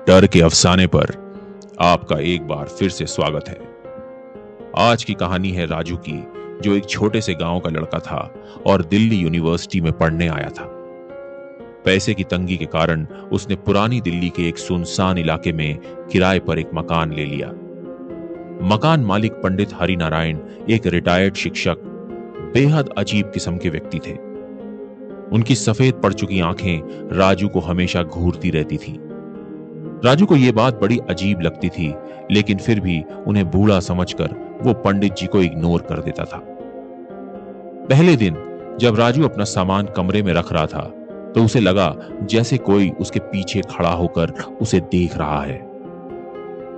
डर के अफसाने पर आपका एक बार फिर से स्वागत है। आज की कहानी है राजू की, जो एक छोटे से गांव का लड़का था और दिल्ली यूनिवर्सिटी में पढ़ने आया था। पैसे की तंगी के कारण उसने पुरानी दिल्ली के एक सुनसान इलाके में किराए पर एक मकान ले लिया। मकान मालिक पंडित हरिनारायण एक रिटायर्ड शिक्षक, बेहद अजीब किस्म के व्यक्ति थे। उनकी सफेद पड़ चुकी आंखें राजू को हमेशा घूरती रहती थी। राजू को यह बात बड़ी अजीब लगती थी, लेकिन फिर भी उन्हें बूढ़ा समझकर वो पंडित जी को इग्नोर कर देता था। पहले दिन जब राजू अपना सामान कमरे में रख रहा था, तो उसे लगा जैसे कोई उसके पीछे खड़ा होकर उसे देख रहा है।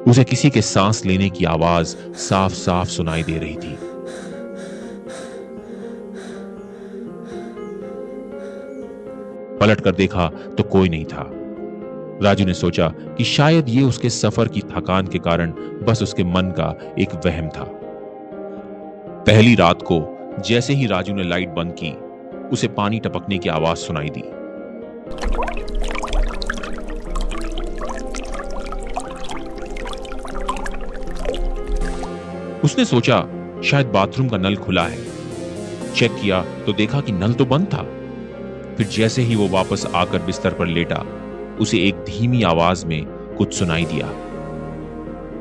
उसे किसी के सांस लेने की आवाज साफ साफ सुनाई दे रही थी। पलट कर देखा तो कोई नहीं था। राजू ने सोचा कि शायद ये उसके सफर की थकान के कारण बस उसके मन का एक वहम था। पहली रात को जैसे ही राजू ने लाइट बंद की, उसे पानी टपकने की आवाज सुनाई दी। उसने सोचा शायद बाथरूम का नल खुला है। चेक किया तो देखा कि नल तो बंद था। फिर जैसे ही वो वापस आकर बिस्तर पर लेटा, उसे एक धीमी आवाज में कुछ सुनाई दिया।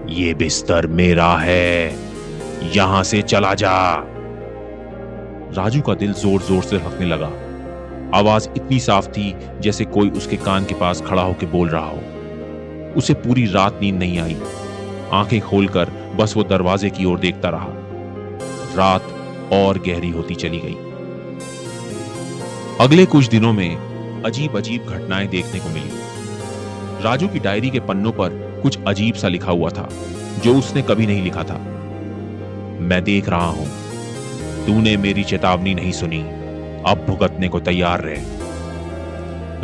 ये बिस्तर मेरा है, यहां से चला जा। राजू का दिल जोर जोर से धड़कने लगा। आवाज इतनी साफ थी जैसे कोई उसके कान के पास खड़ा होकर बोल रहा हो। उसे पूरी रात नींद नहीं आई। आंखें खोलकर बस वो दरवाजे की ओर देखता रहा। रात और गहरी होती चली गई। अगले कुछ दिनों में अजीब अजीब घटनाएं देखने को मिली। राजू की डायरी के पन्नों पर कुछ अजीब सा लिखा हुआ था, जो उसने कभी नहीं लिखा था। मैं देख रहा हूं, तूने मेरी चेतावनी नहीं सुनी, अब भुगतने को तैयार रहे।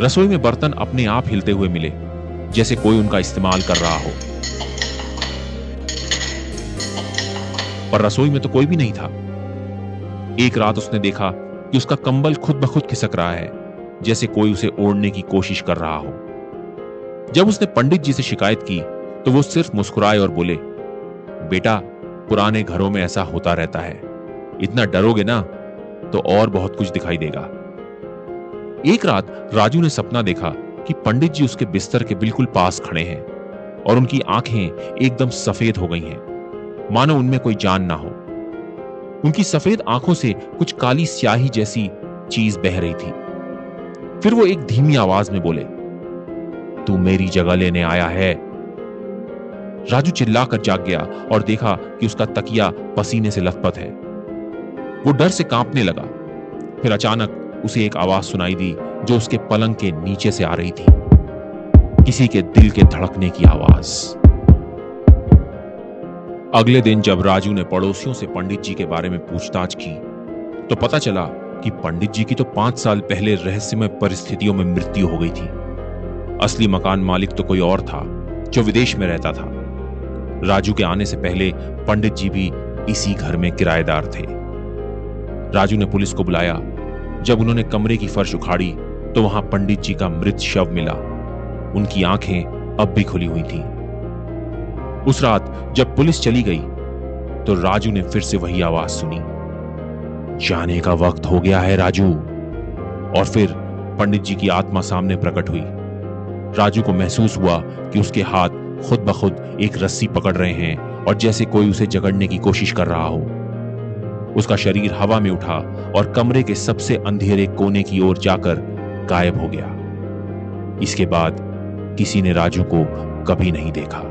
रसोई में बर्तन अपने आप हिलते हुए मिले, जैसे कोई उनका इस्तेमाल कर रहा हो, पर रसोई में तो कोई भी नहीं था। एक रात उसने देखा कि उसका कंबल खुद ब खुद खिसक रहा है, जैसे कोई उसे ओढ़ने की कोशिश कर रहा हो। जब उसने पंडित जी से शिकायत की, तो वो सिर्फ मुस्कुराए और बोले, बेटा, पुराने घरों में ऐसा होता रहता है। इतना डरोगे ना तो और बहुत कुछ दिखाई देगा। एक रात राजू ने सपना देखा कि पंडित जी उसके बिस्तर के बिल्कुल पास खड़े हैं और उनकी आंखें एकदम सफेद हो गई हैं, मानो उनमें कोई जान ना हो। उनकी सफेद आंखों से कुछ काली स्याही जैसी चीज बह रही थी। फिर वो एक धीमी आवाज में बोले, तू मेरी जगह लेने आया है। राजू चिल्लाकर जाग गया और देखा कि उसका तकिया पसीने से लथपथ है। वो डर से कांपने लगा। फिर अचानक उसे एक आवाज सुनाई दी, जो उसके पलंग के नीचे से आ रही थी। किसी के दिल के धड़कने की आवाज। अगले दिन जब राजू ने पड़ोसियों से पंडित जी के बारे में पूछताछ की, तो पता चला कि पंडित जी की तो 5 साल पहले रहस्यमय परिस्थितियों में मृत्यु हो गई थी। असली मकान मालिक तो कोई और था, जो विदेश में रहता था। राजू के आने से पहले पंडित जी भी इसी घर में किराएदार थे। राजू ने पुलिस को बुलाया। जब उन्होंने कमरे की फर्श उखाड़ी, तो वहां पंडित जी का मृत शव मिला। उनकी आंखें अब भी खुली हुई थीं। उस रात जब पुलिस चली गई, तो राजू ने फिर से वही आवाज सुनी, जाने का वक्त हो गया है राजू। और फिर पंडित जी की आत्मा सामने प्रकट हुई। राजू को महसूस हुआ कि उसके हाथ खुद ब खुद एक रस्सी पकड़ रहे हैं और जैसे कोई उसे जकड़ने की कोशिश कर रहा हो। उसका शरीर हवा में उठा और कमरे के सबसे अंधेरे कोने की ओर जाकर गायब हो गया। इसके बाद किसी ने राजू को कभी नहीं देखा।